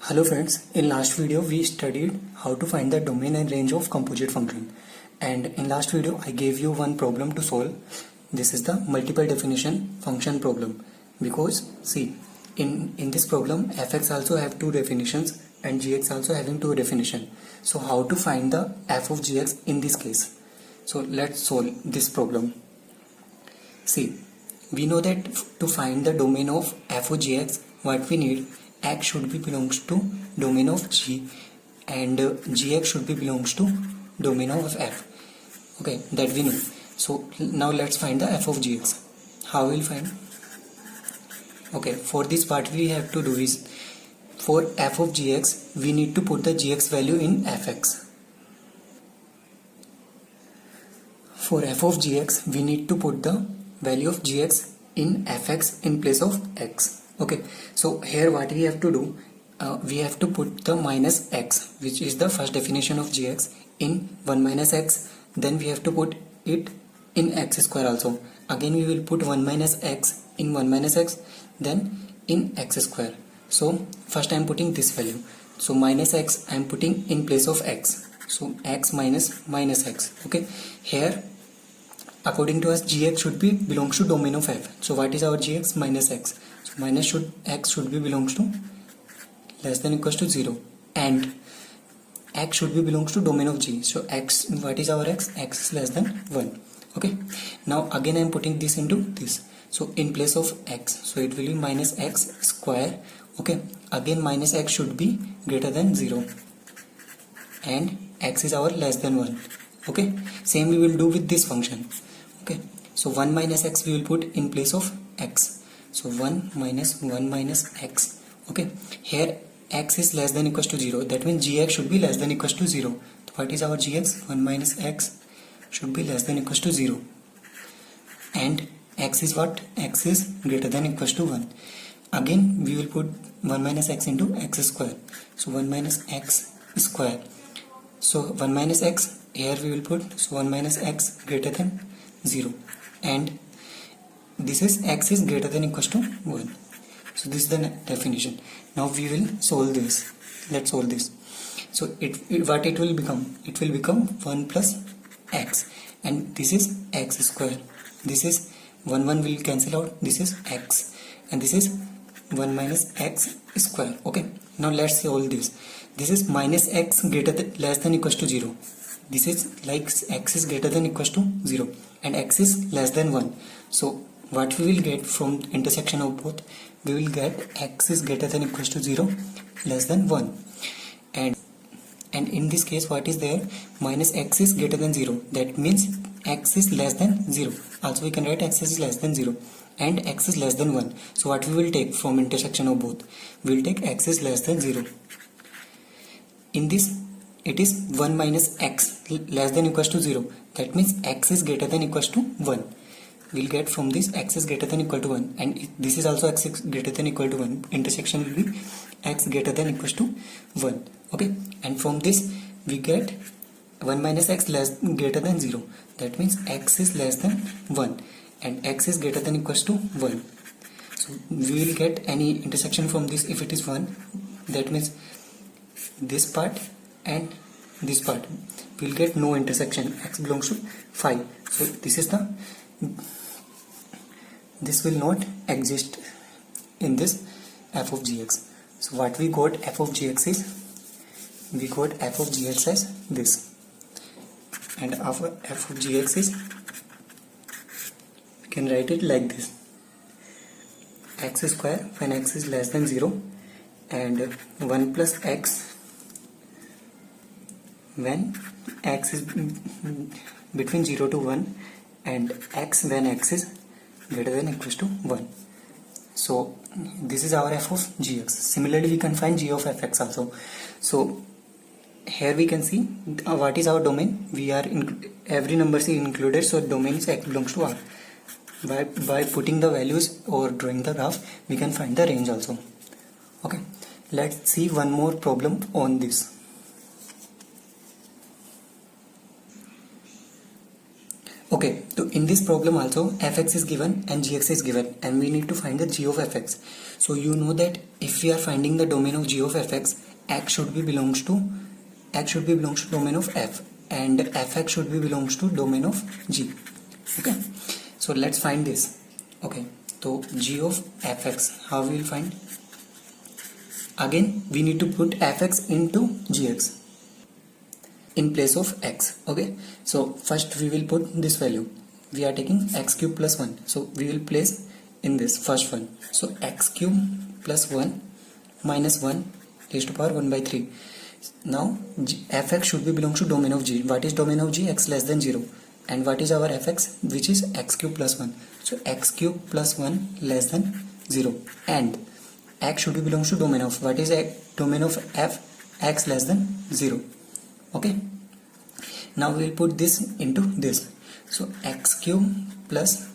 Hello friends, in last video we studied how to find the domain and range of composite function, and in last video I gave you one problem to solve. This is the multiple definition function problem, because see in this problem fx also have two definitions and gx also having two definition. So how to find the f of gx in this case? So let's solve this problem. See, we know that to find the domain of f of gx, what we need, x should be belongs to domain of g and gx should be belongs to domain of f. Okay, that we know. So now let's find the f of gx. How we'll find? Okay, for this part we have to do is, for f of gx we need to put the gx value in fx. For f of gx we need to put the value of gx in fx in place of x. Okay, so here what we have to do, we have to put the minus x, which is the first definition of gx, in 1 minus x. Then we have to put it in x square also. Again we will put 1 minus x in 1 minus x, then in x square. So first I am putting this value. So minus x I am putting in place of x. So x minus minus x. Okay, here according to us gx should be belongs to domain of f. So what is our gx? Minus x. So minus x should be belongs to less than equals to 0, and x should be belongs to domain of g. So x, what is our x? X is less than 1. Okay, now again I am putting this into this. So in place of x, so it will be minus x square. Okay, again minus x should be greater than 0 and x is our less than 1. Okay, same we will do with this function. Okay, so 1 minus x we will put in place of x. So 1 minus x. Okay, here x is less than equals to 0. That means gx should be less than equals to 0. So what is our gx? 1 minus x should be less than equals to 0. And x is what? X is greater than equals to 1. Again we will put 1 minus x into x square. So 1 minus x square. So 1 minus x, here we will put, so 1 minus x greater than 0, and this is x is greater than equals to 1. So this is the definition. Now we will solve this. Let's solve this. So what it will become? It will become 1 plus x, and this is x square. This is 1 will cancel out. This is x, and this is 1 minus x square. Okay, now let's solve this. This is minus x greater than less than equals to 0. This is like x is greater than equals to 0 and x is less than 1. So what we will get from intersection of both, we will get x is greater than equals to 0, less than 1. And in this case what is there? Minus x is greater than 0. That means x is less than 0. Also we can write x is less than 0 and x is less than 1. So what we will take from intersection of both? We will take x is less than 0. In this it is 1 minus x less than equals to 0. That means x is greater than equals to 1. We'll get from this x is greater than equal to 1, and this is also x is greater than equal to 1. Intersection will be x greater than equals to 1. Okay, and from this we get 1 minus x greater than 0. That means x is less than 1 and x is greater than equals to 1. So we will get any intersection from this. If it is 1, that means this part and this part will get no intersection. X belongs to 5. So this will not exist in this f of gx. So what we got f of gx is, we got f of gx as this, and our f of gx is, we can write it like this: x square when x is less than 0, and 1 plus x when x is between 0 to 1, and x when x is greater than equals to 1. So this is our f of gx. Similarly we can find g of fx also. So here we can see what is our domain. We are every number is included, so domain is x belongs to r. By putting the values or drawing the graph, we can find the range also. Okay, let's see one more problem on this. Okay, तो So in this problem also fx is given and gx is given, and we need to find the g of fx. So you know that if we are finding the domain of g of fx, x should be belongs to domain of f, and fx should be belongs to domain of g. Okay, so let's find this. Okay, so g of fx, how we will find? Again we need to put fx into gx in place of x. Okay, so first we will put this value. We are taking x cube plus 1, so we will place in this first one. So x cube plus 1 minus 1 raised to power 1 by 3. Now fx should be belongs to domain of g. What is domain of g? X less than 0. And what is our fx? Which is x cube plus 1. So x cube plus 1 less than 0, and x should be belongs to domain of, what is a domain of f? X less than 0. Okay, now we will put this into this. So x cube plus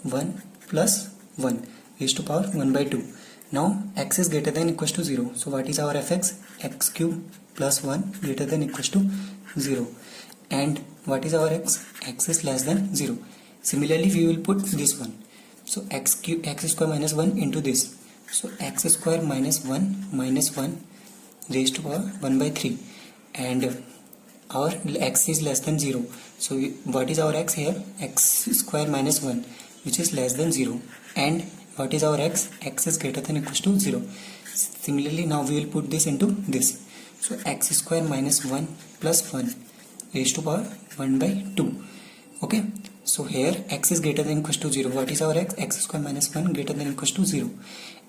1 plus 1 raised to power 1 by 2. Now x is greater than equals to 0. So what is our fx? X cube plus 1 greater than equals to 0. And what is our x? X is less than 0. Similarly we will put this one. So x square minus 1 into this. So x square minus 1 raised to power 1 by 3. And our x is less than 0. So what is our x here? X square minus 1, which is less than 0. And what is our x? X is greater than equals to 0. Similarly now we will put this into this. So x square minus 1 plus 1 raised to power 1 by 2. Okay, so here x is greater than equals to 0. What is our x? X square minus 1 greater than equals to 0.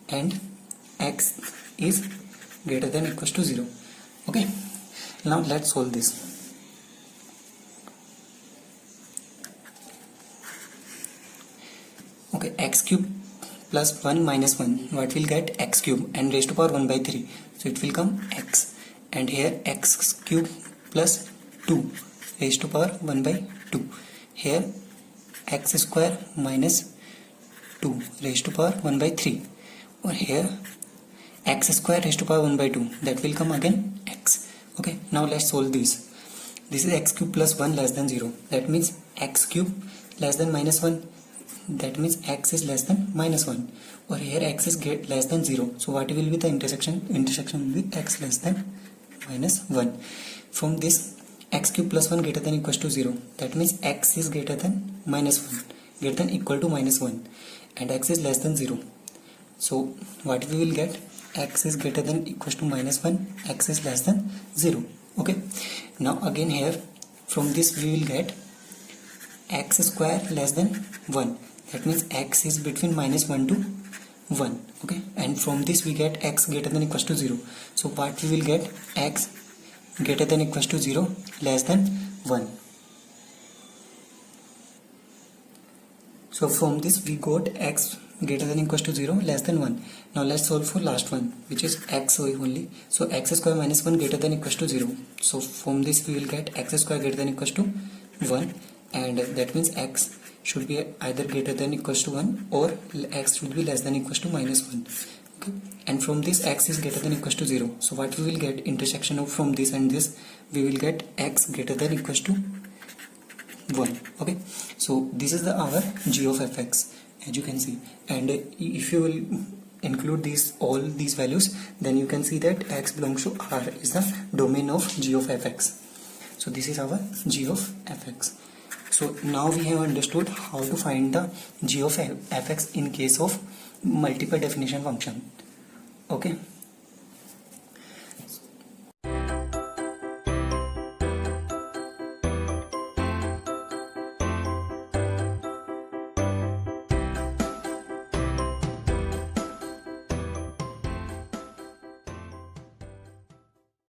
And x is greater than equals to 0. Okay, now let's solve this. Okay, x cube plus 1 minus 1, what will get? X cube and raised to power 1 by 3. So it will come x, and here x cube plus 2 raised to power 1 by 2. Here x square minus 2 raised to power 1 by 3. Or here x square raised to power 1 by 2, that will come again x. Okay, now let's solve this. This is x cube plus 1 less than 0. That means x cube less than minus 1. That means x is less than minus 1. Or here x is less than 0. So what will be the intersection? Intersection will be x less than minus 1. From this, x cube plus 1 greater than equals to 0. That means x is greater than minus 1. Greater than equal to minus 1. And x is less than 0. So what we will get? X is greater than equals to minus 1. X is less than 0. Okay. Now again here, from this we will get x square less than 1. That means x is between minus 1 to 1. Okay, and from this we get x greater than equals to 0. So what we will get? X greater than equals to 0 less than 1. So from this we got x greater than equals to 0 less than 1. Now let's solve for last one, which is x only. So x square minus 1 greater than equals to 0. So from this we will get x square greater than equals to 1, and that means x should be either greater than equals to 1 or x should be less than equals to minus 1. Okay, and from this x is greater than equals to 0. So what we will get? Intersection of from this and this, we will get x greater than equals to 1. Okay, so this is our g of fx, as you can see. And if you will include all these values, then you can see that x belongs to R is the domain of g of fx. So this is our g of fx. So now we have understood how to find the g of fx in case of multiple definition function. Okay.